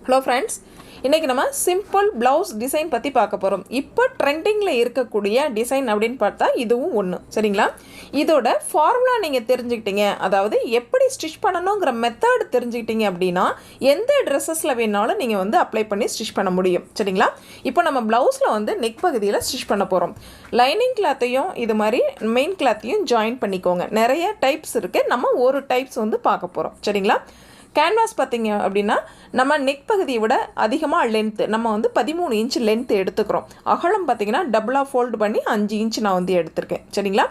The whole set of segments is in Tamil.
ஹலோ ஃப்ரெண்ட்ஸ், இன்றைக்கி நம்ம சிம்பிள் ப்ளவுஸ் டிசைன் பற்றி பார்க்க போகிறோம். இப்போ ட்ரெண்டிங்கில் இருக்கக்கூடிய டிசைன் அப்படின்னு பார்த்தா இதுவும் ஒன்று. சரிங்களா? இதோட ஃபார்முலா நீங்கள் தெரிஞ்சுக்கிட்டீங்க, அதாவது எப்படி ஸ்டிச் பண்ணணுங்கிற மெத்தட் தெரிஞ்சுக்கிட்டீங்க அப்படின்னா எந்த ட்ரெஸ்ஸஸில் வேணாலும் நீங்கள் வந்து அப்ளை பண்ணி ஸ்டிச் பண்ண முடியும். சரிங்களா? இப்போ நம்ம ப்ளவுஸில் வந்து நெக் பகுதியில் ஸ்டிச் பண்ண போகிறோம். லைனிங் கிளாத்தையும் இது மாதிரி மெயின் கிளாத்தையும் ஜாயின் பண்ணிக்கோங்க. நிறைய டைப்ஸ் இருக்குது, நம்ம ஒரு டைப்ஸ் வந்து பார்க்க போகிறோம். சரிங்களா? கேன்வாஸ் பார்த்திங்க அப்படின்னா நம்ம நெக் பகுதியை விட அதிகமாக லென்த்து நம்ம வந்து 13 இன்ச் லென்த்து எடுத்துக்கிறோம். அகலம் பார்த்திங்கன்னா டபுளாக ஃபோல்டு பண்ணி 5 இன்ச் நான் வந்து எடுத்திருக்கேன். சரிங்களா?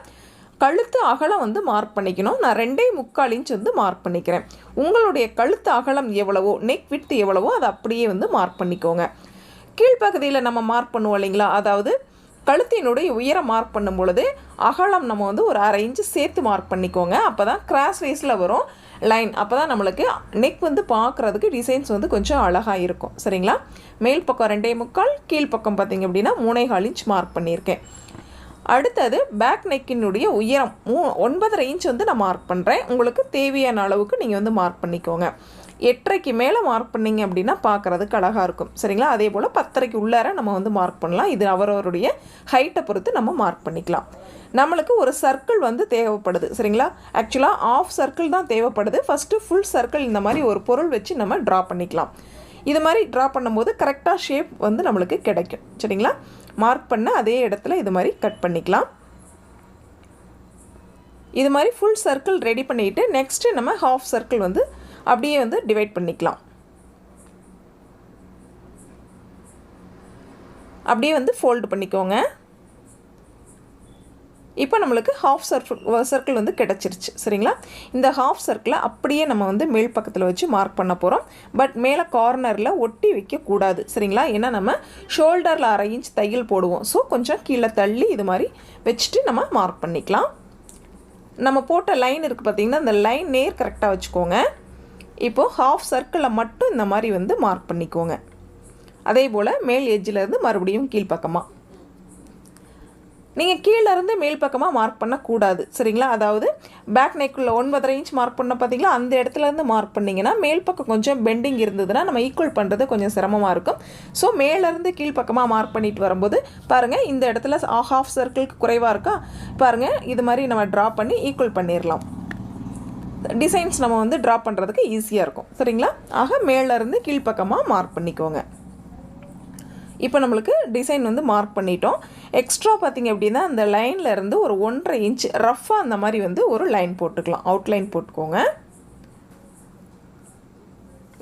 கழுத்து அகலம் வந்து மார்க் பண்ணிக்கணும். நான் 2.25 இன்ச் வந்து மார்க் பண்ணிக்கிறேன். உங்களுடைய கழுத்து அகலம் எவ்வளவோ, நெக் விட்த் எவ்வளவோ அதை அப்படியே வந்து மார்க் பண்ணிக்கோங்க. கீழ்ப்பகுதியில் நம்ம மார்க் பண்ணுவோம் இல்லைங்களா, அதாவது கழுத்தினுடைய உயரம் மார்க் பண்ணும் பொழுது அகலம் நம்ம வந்து ஒரு 1/2 இன்ச்சு சேர்த்து மார்க் பண்ணிக்கோங்க. அப்போ தான் கிராஸ் வைஸில் வரும் லைன். அப்போ தான் நம்மளுக்கு நெக் வந்து பார்க்குறதுக்கு டிசைன்ஸ் வந்து கொஞ்சம் அழகாக இருக்கும். சரிங்களா? மேல் பக்கம் 2.25, கீழ்ப்பக்கம் பார்த்திங்க அப்படின்னா 3.25 இன்ச் மார்க் பண்ணியிருக்கேன். அடுத்தது பேக் நெக்கினுடைய உயரம் 9.5 இன்ச் வந்து நான் மார்க் பண்ணுறேன். உங்களுக்கு தேவையான அளவுக்கு நீங்கள் வந்து மார்க் பண்ணிக்கோங்க. 8.5க்கு மேலே மார்க் பண்ணிங்க அப்படின்னா பார்க்குறதுக்கு அழகாக இருக்கும். சரிங்களா? அதே போல் 10.5க்கு உள்ளார நம்ம வந்து மார்க் பண்ணலாம். இது அவரவருடைய ஹைட்டை பொறுத்து நம்ம மார்க் பண்ணிக்கலாம். நம்மளுக்கு ஒரு சர்க்கிள் வந்து தேவைப்படுது. சரிங்களா? ஆக்சுவலாக ஆஃப் சர்க்கிள் தான் தேவைப்படுது. ஃபஸ்ட்டு ஃபுல் சர்க்கிள் இந்த மாதிரி ஒரு பொருள் வச்சு நம்ம ட்ரா பண்ணிக்கலாம். இது மாதிரி ட்ரா பண்ணும்போது கரெக்டாக ஷேப் வந்து நம்மளுக்கு கிடைக்கும். சரிங்களா? மார்க் பண்ண அதே இடத்துல இது மாதிரி கட் பண்ணிக்கலாம். இது மாதிரி ஃபுல் சர்க்கிள் ரெடி பண்ணிவிட்டு நெக்ஸ்ட்டு நம்ம ஹாஃப் சர்க்கிள் வந்து அப்படியே வந்து டிவைட் பண்ணிக்கலாம். அப்படியே வந்து ஃபோல்டு பண்ணிக்கோங்க. இப்போ நம்மளுக்கு ஹாஃப் சர்க்கிள் வந்து கிடச்சிருச்சு. சரிங்களா? இந்த ஹாஃப் சர்க்கிளை அப்படியே நம்ம வந்து மேல் பக்கத்தில் வச்சு மார்க் பண்ண போகிறோம். பட் மேலே கார்னரில் ஒட்டி வைக்கக்கூடாது. சரிங்களா? ஏன்னா நம்ம ஷோல்டரில் 1/2 இன்ச் தையல் போடுவோம். ஸோ கொஞ்சம் கீழே தள்ளி இது மாதிரி வச்சுட்டு நம்ம மார்க் பண்ணிக்கலாம். நம்ம போட்ட லைன் இருக்குது பார்த்திங்கன்னா, இந்த லைன் நேர் கரெக்டாக வச்சுக்கோங்க. இப்போது ஹாஃப் சர்க்கிளில் மட்டும் இந்த மாதிரி வந்து மார்க் பண்ணிக்கோங்க. அதே போல் மேல் எட்ஜிலேருந்து மறுபடியும் கீழ்ப்பக்கமாக நீங்கள் கீழேருந்து மேல் பக்கமாக மார்க் பண்ணக்கூடாது. சரிங்களா? அதாவது பேக் நெக்கில் 9.5 இன்ச் மார்க் பண்ண பார்த்தீங்களா, அந்த இடத்துலேருந்து மார்க் பண்ணிங்கன்னா மேல் பக்கம் கொஞ்சம் பெண்டிங் இருந்ததுன்னா நம்ம ஈக்குவல் பண்ணுறது கொஞ்சம் சிரமமாக இருக்கும். ஸோ மேலேருந்து கீழ்ப்பக்கமாக மார்க் பண்ணிட்டு வரும்போது பாருங்கள், இந்த இடத்துல ஹாஃப் சர்க்கிளுக்கு குறைவாக இருக்கா பாருங்கள், இது மாதிரி நம்ம ட்ரா பண்ணி ஈக்குவல் பண்ணிடலாம். டிசைன்ஸ் நம்ம வந்து ட்ரா பண்ணுறதுக்கு ஈஸியாக இருக்கும். சரிங்களா? ஆக மேலேருந்து கீழ்ப்பக்கமாக மார்க் பண்ணிக்கோங்க. இப்போ நம்மளுக்கு டிசைன் வந்து மார்க் பண்ணிட்டோம். எக்ஸ்ட்ரா பார்த்திங்க அப்படின்னா அந்த லைனில் இருந்து ஒரு 1.5 இன்ச் ரஃப்பாக அந்த மாதிரி வந்து ஒரு லைன் போட்டுக்கலாம். அவுட்லைன் போட்டுக்கோங்க.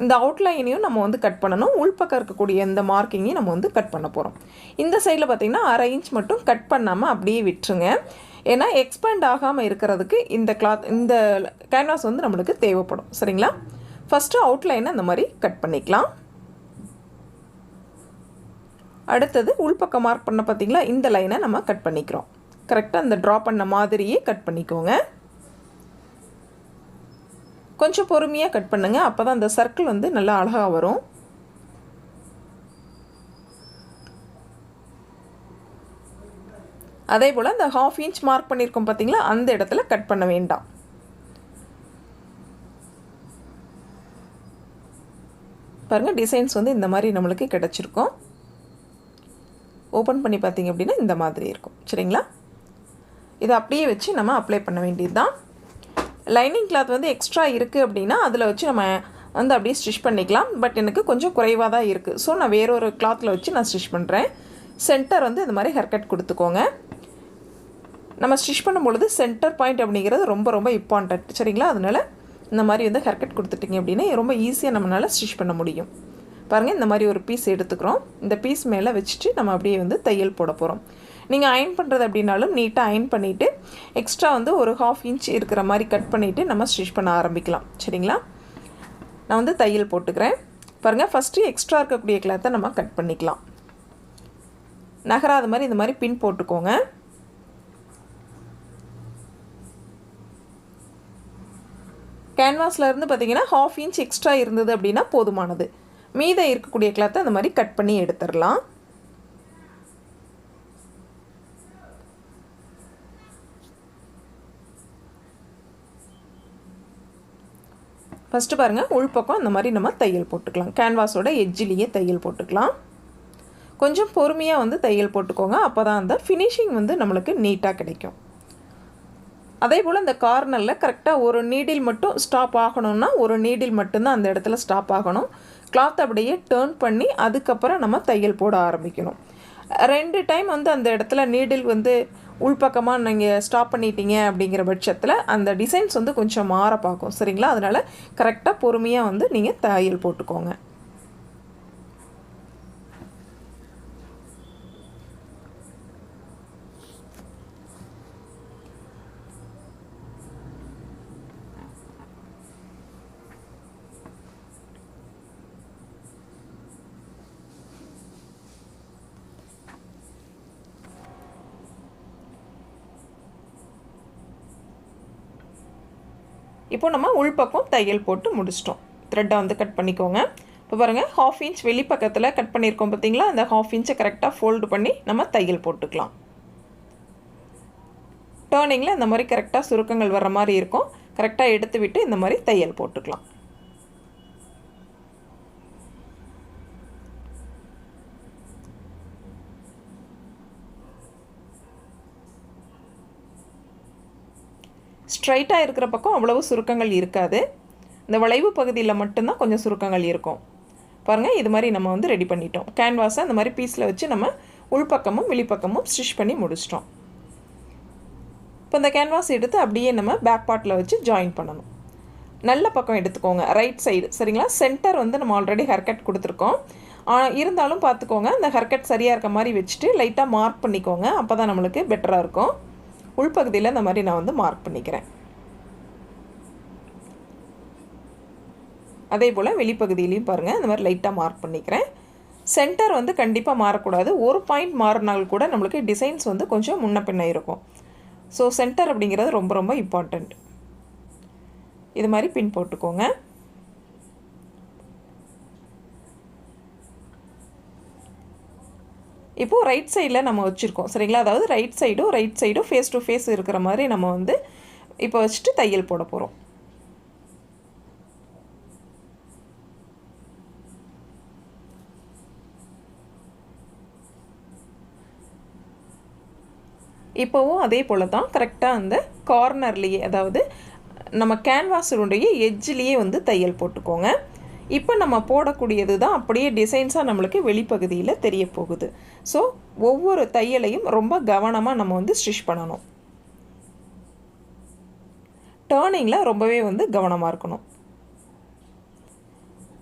இந்த அவுட்லைனையும் நம்ம வந்து கட் பண்ணணும். உள்பக்கம் இருக்கக்கூடிய இந்த மார்க்கிங்கையும் நம்ம வந்து கட் பண்ண போகிறோம். இந்த சைடில் பார்த்திங்கன்னா 1/2 இன்ச் மட்டும் கட் பண்ணாமல் அப்படியே விட்டுருங்க. ஏன்னா எக்ஸ்பேண்ட் ஆகாமல் இருக்கிறதுக்கு இந்த கேன்வாஸ் வந்து நம்மளுக்கு தேவைப்படும். சரிங்களா? ஃபஸ்ட்டு அவுட்லைனை அந்த மாதிரி கட் பண்ணிக்கலாம். அடுத்தது உள்பக்கம் மார்க் பண்ண பார்த்திங்களா, இந்த லைனை நம்ம கட் பண்ணிக்கிறோம். கரெக்டாக அந்த ட்ரா பண்ண மாதிரியே கட் பண்ணிக்கோங்க. கொஞ்சம் பொறுமையாக கட் பண்ணுங்கள். அப்போ தான் அந்த சர்க்கிள் வந்து நல்லா அழகாக வரும். அதே போல் அந்த ஹாஃப் இன்ச் மார்க் பண்ணியிருக்கோம் பார்த்திங்களா, அந்த இடத்துல கட் பண்ண வேண்டாம். பாருங்கள், டிசைன்ஸ் வந்து இந்த மாதிரி நம்மளுக்கு கிடச்சிருக்கும். ஓப்பன் பண்ணி பார்த்திங்க அப்படின்னா இந்த மாதிரி இருக்கும். சரிங்களா? இதை அப்படியே வச்சு நம்ம அப்ளை பண்ண வேண்டியது தான். லைனிங் கிளாத் வந்து எக்ஸ்ட்ரா இருக்குது அப்படின்னா அதில் வச்சு நம்ம வந்து அப்படியே ஸ்டிச் பண்ணிக்கலாம். பட் எனக்கு கொஞ்சம் குறைவாக தான் இருக்குது. ஸோ நான் வேறொரு கிளாத்தில் வச்சு நான் ஸ்டிச் பண்ணுறேன். சென்டர் வந்து இந்த மாதிரி ஹேர்கட் கொடுத்துக்கோங்க. நம்ம ஸ்டிச் பண்ணும்பொழுது சென்டர் பாயிண்ட் அப்படிங்கிறது ரொம்ப ரொம்ப இம்பார்ட்டன்ட். சரிங்களா? அதனால் இந்த மாதிரி வந்து ஹேர்கட் கொடுத்துட்டிங்க அப்படின்னா ரொம்ப ஈஸியாக நம்மளால் ஸ்டிச் பண்ண முடியும். பாருங்கள், இந்த மாதிரி ஒரு பீஸ் எடுத்துக்கிறோம். இந்த பீஸ் மேலே வச்சுட்டு நம்ம அப்படியே வந்து தையல் போட போகிறோம். நீங்கள் அயன் பண்ணுறது அப்படின்னாலும் நீட்டாக அயன் பண்ணிவிட்டு எக்ஸ்ட்ரா வந்து ஒரு 1/2 இன்ச் இருக்கிற மாதிரி கட் பண்ணிவிட்டு நம்ம ஸ்டிச் பண்ண ஆரம்பிக்கலாம். சரிங்களா? நான் வந்து தையல் போட்டுக்கிறேன். பாருங்கள், ஃபஸ்ட்டு எக்ஸ்ட்ரா இருக்கக்கூடிய கிளாத்தை நம்ம கட் பண்ணிக்கலாம். நகராத மாதிரி இந்த மாதிரி பின் போட்டுக்கோங்க. கேன்வாஸில் இருந்து பார்த்திங்கன்னா 1/2 இன்ச் எக்ஸ்ட்ரா இருந்தது அப்படின்னா போதுமானது. மீதம் இருக்கக்கூடிய கிளாத்தை அந்த மாதிரி கட் பண்ணி எடுத்துடலாம். ஃபஸ்ட்டு பாருங்கள், உள்பக்கம் அந்த மாதிரி நம்ம தையல் போட்டுக்கலாம். கேன்வாஸோட எட்ஜிலேயே தையல் போட்டுக்கலாம். கொஞ்சம் பொறுமையாக வந்து தையல் போட்டுக்கோங்க. அப்போ தான் அந்த ஃபினிஷிங் வந்து நம்மளுக்கு நீட்டாக கிடைக்கும். அதே போல் இந்த கார்னரில் கரெக்டாக ஒரு நீடில் மட்டும் ஸ்டாப் ஆகணும்னா ஒரு நீடில் மட்டும்தான் அந்த இடத்துல ஸ்டாப் ஆகணும். கிளாத் அப்படியே டேர்ன் பண்ணி அதுக்கப்புறம் நம்ம தையல் போட ஆரம்பிக்கணும். 2 டைம் வந்து அந்த இடத்துல நீடில் வந்து உள்பக்கமாக நீங்கள் ஸ்டாப் பண்ணிட்டீங்க அப்படிங்கிற பட்சத்தில் அந்த டிசைன்ஸ் வந்து கொஞ்சம் மாற பார்க்கும். சரிங்களா? அதனால் கரெக்டாக பொறுமையாக வந்து நீங்கள் தையல் போட்டுக்கோங்க. இப்போ நம்ம உள்பக்கம் தையல் போட்டு முடிச்சிட்டோம். த்ரெட்டை வந்து கட் பண்ணிக்கோங்க. இப்போ பாருங்கள், 1/2 இன்ச் வெளிப்பக்கத்தில் கட் பண்ணியிருக்கோம் பார்த்தீங்களா? அந்த 1/2 இன்ச்சை கரெக்டாக ஃபோல்டு பண்ணி நம்ம தையல் போட்டுக்கலாம். டேர்னிங்கில் இந்த மாதிரி கரெக்டாக சுருக்கங்கள் வர்ற மாதிரி இருக்கும். கரெக்டாக எடுத்து விட்டு இந்த மாதிரி தையல் போட்டுக்கலாம். ஸ்ட்ரைட்டாக இருக்கிற பக்கம் அவ்வளவு சுருக்கங்கள் இருக்காது. இந்த வளைவு பகுதியில் மட்டும்தான் கொஞ்சம் சுருக்கங்கள் இருக்கும். பாருங்கள், இது மாதிரி நம்ம வந்து ரெடி பண்ணிட்டோம். கேன்வாஸை அந்த மாதிரி பீஸில் வச்சு நம்ம உள்பக்கமும் வெளிப்பக்கமும் ஸ்டிச் பண்ணி முடிச்சிட்டோம். இப்போ இந்த கேன்வாஸ் எடுத்து அப்படியே நம்ம பேக் பார்ட்டில் வச்சு ஜாயின் பண்ணணும். நல்ல பக்கம் எடுத்துக்கோங்க, ரைட் சைடு. சரிங்களா? சென்டர் வந்து நம்ம ஆல்ரெடி ஹேர்கட் கொடுத்துருக்கோம். இருந்தாலும் பார்த்துக்கோங்க, அந்த ஹேர்கட் சரியாக இருக்க மாதிரி வச்சுட்டு லைட்டாக மார்க் பண்ணிக்கோங்க. அப்போ தான் நம்மளுக்கு பெட்டராக இருக்கும். உள்பகுதியில் இந்த மாதிரி நான் வந்து மார்க் பண்ணிக்கிறேன். அதே போல் வெளிப்பகுதியிலையும் பாருங்கள், இந்த மாதிரி லைட்டாக மார்க் பண்ணிக்கிறேன். சென்டர் வந்து கண்டிப்பாக மாறக்கூடாது. ஒரு பாயிண்ட் மாறினால் கூட நம்மளுக்கு டிசைன்ஸ் வந்து கொஞ்சம் முன்ன பின்ன இருக்கும். ஸோ சென்டர் அப்படிங்கிறது ரொம்ப ரொம்ப இம்பார்ட்டண்ட். இது மாதிரி பின் போட்டுக்கோங்க. இப்போது ரைட் சைடில் நம்ம வச்சுருக்கோம். சரிங்களா? அதாவது ரைட் சைடும் ஃபேஸ் டு ஃபேஸ் இருக்கிற மாதிரி நம்ம வந்து இப்போ வச்சுட்டு தையல் போட போகிறோம். இப்போவும் அதே போல் தான் கரெக்டாக அந்த கார்னர்லேயே, அதாவது நம்ம கேன்வாஸுடைய எட்ஜ்லேயே வந்து தையல் போட்டுக்கோங்க. இப்போ நம்ம போடக்கூடியது தான் அப்படியே டிசைன்ஸாக நம்மளுக்கு வெளிப்பகுதியில் தெரிய போகுது. ஸோ ஒவ்வொரு தையலையும் ரொம்ப கவனமாக நம்ம வந்து ஸ்டிச் பண்ணணும். டேர்னிங்கில் ரொம்பவே வந்து கவனமாக இருக்கணும்.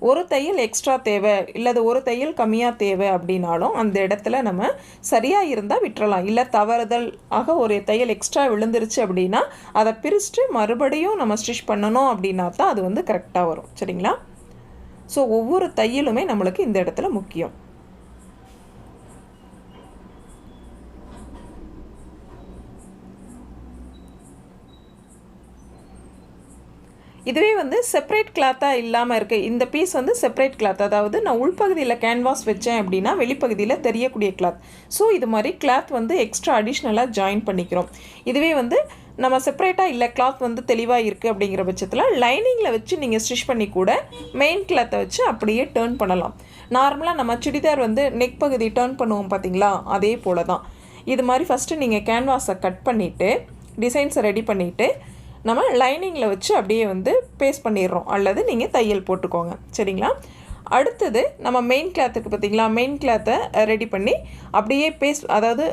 ஒரு தையல் எக்ஸ்ட்ரா தேவை, இல்லது ஒரு தையல் கம்மியாக தேவை அப்படின்னாலும் அந்த இடத்துல நம்ம சரியாக இருந்தால் விட்டுறலாம். இல்லை தவறுதல் ஆக ஒரு தையல் எக்ஸ்ட்ரா விழுந்துருச்சு அப்படின்னா அதை பிரிச்சுட்டு மறுபடியும் நம்ம ஸ்டிச் பண்ணணும் அப்படின்னா தான் அது வந்து கரெக்டாக வரும். சரிங்களா? ஸோ ஒவ்வொரு தையலுமே நம்மளுக்கு இந்த இடத்துல முக்கியம். இதுவே வந்து செப்பரேட் கிளாத்தாக இல்லாமல் இருக்குது. இந்த பீஸ் வந்து செப்பரேட் கிளாத், அதாவது நான் உள்பகுதியில் கேன்வாஸ் வச்சேன் அப்படின்னா வெளிப்பகுதியில் தெரியக்கூடிய கிளாத். ஸோ இது மாதிரி கிளாத் வந்து எக்ஸ்ட்ரா அடிஷ்னலாக ஜாயின் பண்ணிக்கிறோம். இதுவே வந்து நம்ம செப்பரேட்டாக இல்லை, கிளாத் வந்து தெளிவாக இருக்குது அப்படிங்கிற பட்சத்தில் லைனிங்கில் வச்சு நீங்கள் ஸ்டிச் பண்ணி கூட மெயின் கிளாத்தை வச்சு அப்படியே டேர்ன் பண்ணலாம். நார்மலாக நம்ம சுடிதார் வந்து நெக் பகுதி டேர்ன் பண்ணுவோம் பார்த்தீங்களா? அதே போல் தான். இது மாதிரி ஃபஸ்ட்டு நீங்கள் கேன்வாஸை கட் பண்ணிவிட்டு டிசைன்ஸை ரெடி பண்ணிவிட்டு நம்ம லைனிங்கில் வச்சு அப்படியே வந்து பேஸ்ட் பண்ணிடுறோம், அல்லது நீங்கள் தையல் போட்டுக்கோங்க. சரிங்களா? அடுத்தது நம்ம மெயின் கிளாத்துக்கு பார்த்தீங்களா, மெயின் கிளாத்தை ரெடி பண்ணி அப்படியே பேஸ்ட், அதாவது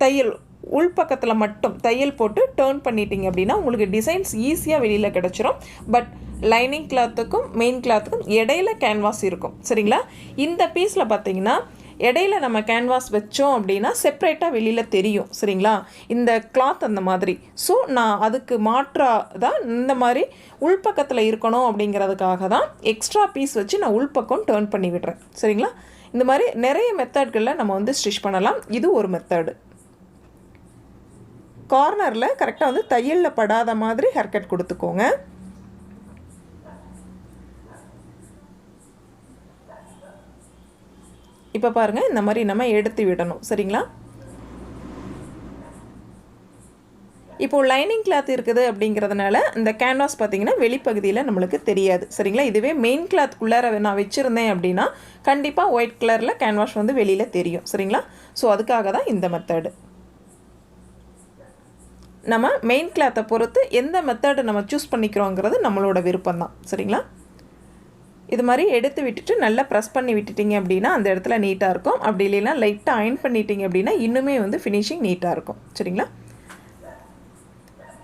தையல் உள்பக்கத்தில் மட்டும் தையல் போட்டு டேர்ன் பண்ணிட்டீங்க அப்படின்னா உங்களுக்கு டிசைன்ஸ் ஈஸியாக வெளியில் கிடச்சிரும். பட் லைனிங் கிளாத்துக்கும் மெயின் கிளாத்துக்கும் இடையில கேன்வாஸ் இருக்கும். சரிங்களா? இந்த பீஸில் பார்த்தீங்கன்னா இடையில நம்ம கேன்வாஸ் வச்சோம் அப்படின்னா செப்பரேட்டாக வெளியில் தெரியும். சரிங்களா? இந்த கிளாத் அந்த மாதிரி. ஸோ நான் அதுக்கு மாற்றாக தான் இந்த மாதிரி உள்பக்கத்தில் இருக்கணும் அப்படிங்கிறதுக்காக தான் எக்ஸ்ட்ரா பீஸ் வச்சு நான் உள்பக்கம் டேர்ன் பண்ணி விடுறேன். சரிங்களா? இந்த மாதிரி நிறைய மெத்தட்களில் நம்ம வந்து ஸ்டிச் பண்ணலாம். இது ஒரு மெத்தடு. கார்னரில் கரெக்டாக வந்து தையலில் படாத மாதிரி ஹேர்கட் கொடுத்துக்கோங்க. இப்போ பாருங்கள், இந்த மாதிரி நம்ம எடுத்து விடணும். சரிங்களா? இப்போது லைனிங் கிளாத் இருக்குது அப்படிங்கிறதுனால இந்த கேன்வாஸ் பார்த்திங்கன்னா வெளிப்பகுதியில் நம்மளுக்கு தெரியாது. சரிங்களா? இதுவே மெயின் கிளாத்துக்குள்ளார நான் வச்சுருந்தேன் அப்படின்னா கண்டிப்பாக ஒயிட் கலரில் கேன்வாஸ் வந்து வெளியில் தெரியும். சரிங்களா? ஸோ அதுக்காக தான் இந்த மெத்தடு. நம்ம மெயின் கிளாத்தை பொறுத்து எந்த மெத்தடு நம்ம சூஸ் பண்ணிக்கிறோங்கிறது நம்மளோட விருப்பம் தான். சரிங்களா? இது மாதிரி எடுத்து விட்டுட்டு நல்லா ப்ரெஸ் பண்ணி விட்டுட்டிங்க அப்படின்னா அந்த இடத்துல நீட்டாக இருக்கும். அப்படி இல்லைன்னா லைட்டாக அயர்ன் பண்ணிட்டீங்க அப்படின்னா இன்னுமே வந்து ஃபினிஷிங் நீட்டாக இருக்கும். சரிங்களா?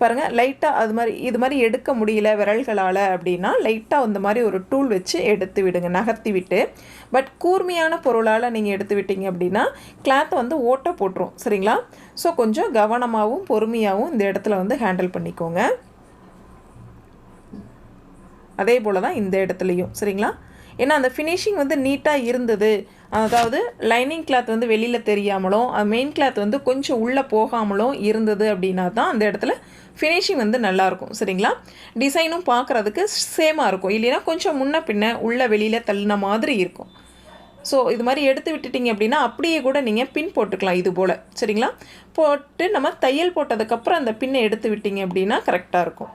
பாருங்கள், லைட்டாக இது மாதிரி எடுக்க முடியல விரல்களால் அப்படின்னா லைட்டாக இந்த மாதிரி ஒரு டூல் வச்சு எடுத்து விடுங்க, நகர்த்தி விட்டு. பட் கூர்மையான பொருளால் நீங்கள் எடுத்து விட்டீங்க அப்படின்னா கிளாத்தை வந்து ஓட்டை போட்டுரும். சரிங்களா? ஸோ கொஞ்சம் கவனமாகவும் பொறுமையாகவும் இந்த இடத்துல வந்து ஹேண்டில் பண்ணிக்கோங்க. அதே போல் தான் இந்த இடத்துலையும். சரிங்களா? ஏன்னா அந்த ஃபினிஷிங் வந்து நீட்டாக இருந்தது, அதாவது லைனிங் கிளாத் வந்து வெளியில் தெரியாமலும் மெயின் கிளாத் வந்து கொஞ்சம் உள்ளே போகாமலும் இருந்தது அப்படின்னா தான் அந்த இடத்துல ஃபினிஷிங் வந்து நல்லாயிருக்கும். சரிங்களா? டிசைனும் பார்க்குறதுக்கு சேமாக இருக்கும். இல்லைன்னா கொஞ்சம் முன்ன பின்ன உள்ளே வெளியில் தள்ளின மாதிரி இருக்கும். ஸோ இது மாதிரி எடுத்து விட்டுட்டிங்க அப்படின்னா அப்படியே கூட நீங்கள் பின் போட்டுக்கலாம் இது போல். சரிங்களா? போட்டு நம்ம தையல் போட்டதுக்கப்புறம் அந்த பின்னை எடுத்து விட்டிங்க அப்படின்னா கரெக்டாக இருக்கும்.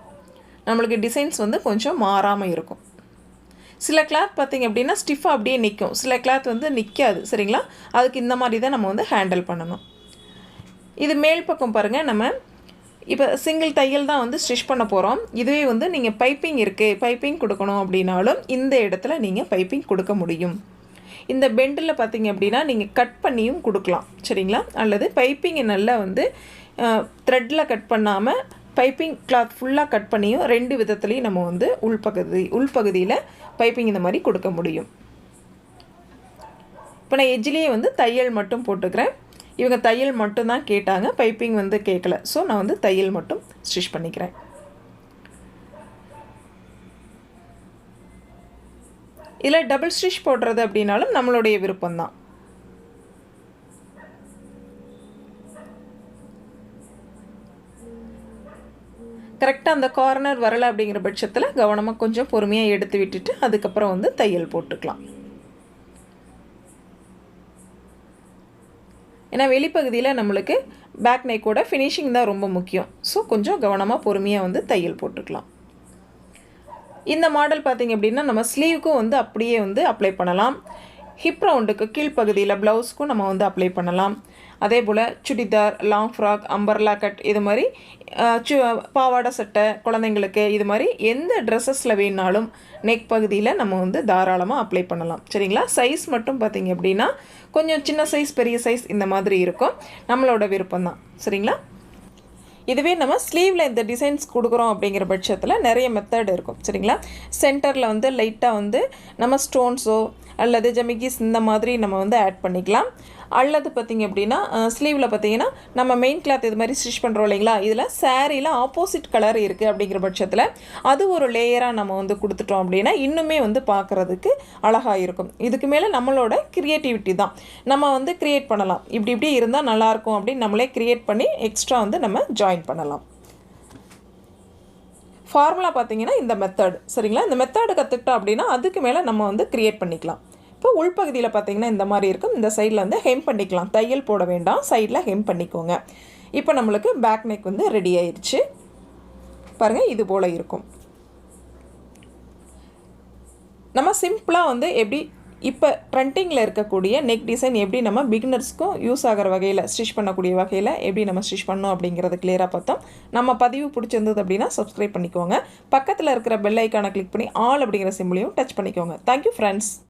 நம்மளுக்கு டிசைன்ஸ் வந்து கொஞ்சம் மாறாமல் இருக்கும். சில கிளாத் பார்த்திங்க அப்படின்னா ஸ்டிஃபாக அப்படியே நிற்கும், சில கிளாத் வந்து நிற்காது. சரிங்களா? அதுக்கு இந்த மாதிரி தான் நம்ம வந்து ஹேண்டில் பண்ணணும். இது மேல் பக்கம் பாருங்கள், நம்ம இப்போ சிங்கிள் தையல் தான் வந்து ஸ்டிச் பண்ண போகிறோம். இதுவே வந்து நீங்கள் பைப்பிங் இருக்குது, பைப்பிங் கொடுக்கணும் அப்படின்னாலும் இந்த இடத்துல நீங்கள் பைப்பிங் கொடுக்க முடியும். இந்த பெண்டில் பார்த்திங்க அப்படின்னா நீங்கள் கட் பண்ணியும் கொடுக்கலாம். சரிங்களா? அல்லது பைப்பிங்கை நல்லா வந்து த்ரெட்டில் கட் பண்ணாமல் பைப்பிங் கிளாத் ஃபுல்லாக கட் பண்ணியும் 2 விதத்துலேயும் நம்ம வந்து உள்பகுதியில் பைப்பிங் இந்த மாதிரி கொடுக்க முடியும். இப்போ நான் எஜ்ஜிலேயே வந்து தையல் மட்டும் போட்டுக்கிறேன். இவங்க தையல் மட்டும் தான் கேட்டாங்க, பைப்பிங் வந்து கேட்கல. ஸோ நான் வந்து தையல் மட்டும் ஸ்டிச் பண்ணிக்கிறேன். இதில் டபுள் ஸ்டிச் போடுறது அப்படின்னாலும் நம்மளுடைய விருப்பம்தான். கரெக்டாக அந்த கார்னர் வரலை அப்படிங்கிற பட்சத்தில் கவனமாக கொஞ்சம் பொறுமையாக எடுத்து விட்டுட்டு அதுக்கப்புறம் வந்து தையல் போட்டுக்கலாம். ஏன்னா வெளிப்பகுதியில் நம்மளுக்கு பேக் நெக்கோட ஃபினிஷிங் தான் ரொம்ப முக்கியம். ஸோ கொஞ்சம் கவனமாக பொறுமையாக வந்து தையல் போட்டுக்கலாம். இந்த மாடல் பார்த்திங்க அப்படின்னா நம்ம ஸ்லீவுக்கும் வந்து அப்படியே வந்து அப்ளை பண்ணலாம். ஹிப் ரவுண்டுக்கு கீழ்ப்பகுதியில் ப்ளவுஸ்க்கும் நம்ம வந்து அப்ளை பண்ணலாம். அதே போல் churidar, long frock, umbrella cut, இது மாதிரி பாவாடை சட்டை குழந்தைங்களுக்கு இது மாதிரி எந்த ட்ரெஸ்ஸஸில் வேணாலும் நெக் பகுதியில் நம்ம வந்து தாராளமாக அப்ளை பண்ணலாம். சரிங்களா? சைஸ் மட்டும் பார்த்திங்க அப்படின்னா கொஞ்சம் சின்ன சைஸ் பெரிய சைஸ் இந்த மாதிரி இருக்கும், நம்மளோட விருப்பம்தான். சரிங்களா? இதுவே நம்ம ஸ்லீவில் இந்த டிசைன்ஸ் கொடுக்குறோம் அப்படிங்கிற பட்சத்தில் நிறைய மெத்தட் இருக்கும். சரிங்களா? சென்டரில் வந்து லைட்டாக வந்து நம்ம ஸ்டோன்ஸோ அல்லது ஜமிகிஸ் இந்த மாதிரி நம்ம வந்து ஆட் பண்ணிக்கலாம். அல்லது பார்த்திங்க அப்படின்னா ஸ்லீவில் பார்த்திங்கன்னா நம்ம மெயின் கிளாத் இது மாதிரி ஸ்டிச் பண்ணுறோம் இல்லைங்களா, இதில் சாரியில் ஆப்போசிட் கலர் இருக்குது அப்படிங்கிற பட்சத்தில் அது ஒரு லேயராக நம்ம வந்து கொடுத்துட்டோம் அப்படின்னா இன்னுமே வந்து பார்க்குறதுக்கு அழகாக இருக்கும். இதுக்கு மேலே நம்மளோட க்ரியேட்டிவிட்டி தான், நம்ம வந்து க்ரியேட் பண்ணலாம். இப்படி இருந்தால் நல்லாயிருக்கும் அப்படின்னு நம்மளே க்ரியேட் பண்ணி எக்ஸ்ட்ரா வந்து நம்ம ஜாயின் பண்ணலாம். ஃபார்முலா பார்த்திங்கன்னா இந்த மெத்தட். சரிங்களா? இந்த மெத்தடு கற்றுக்கிட்டோம் அப்படின்னா அதுக்கு மேலே நம்ம வந்து க்ரியேட் பண்ணிக்கலாம். இப்போ உள்பகுதியில் பார்த்திங்கன்னா இந்த மாதிரி இருக்கும். இந்த சைடில் வந்து ஹெம் பண்ணிக்கலாம், தையல் போட வேண்டாம், சைடில் ஹெம் பண்ணிக்கோங்க. இப்போ நம்மளுக்கு பேக் நெக் வந்து ரெடி ஆயிடுச்சு. பாருங்கள், இது போல் இருக்கும். நம்ம சிம்பிளாக வந்து எப்படி இப்போ ட்ரெண்டிங்கில் இருக்கக்கூடிய நெக் டிசைன் எப்படி நம்ம பிகினர்ஸ்க்கும் யூஸ் ஆகிற வகையில் ஸ்டிச் பண்ணக்கூடிய வகையில் எப்படி நம்ம ஸ்டிச் பண்ணோம் அப்படிங்கிறது கிளியராக பார்த்தோம். நம்ம பதிவு பிடிச்சிருந்தது அப்படின்னா சப்ஸ்கிரைப் பண்ணிக்கோங்க. பக்கத்தில் இருக்கிற பெல் ஐக்கானை கிளிக் பண்ணி ஆல் அப்படிங்கிற சிம்பிளையும் டச் பண்ணிக்கோங்க. Thank you friends.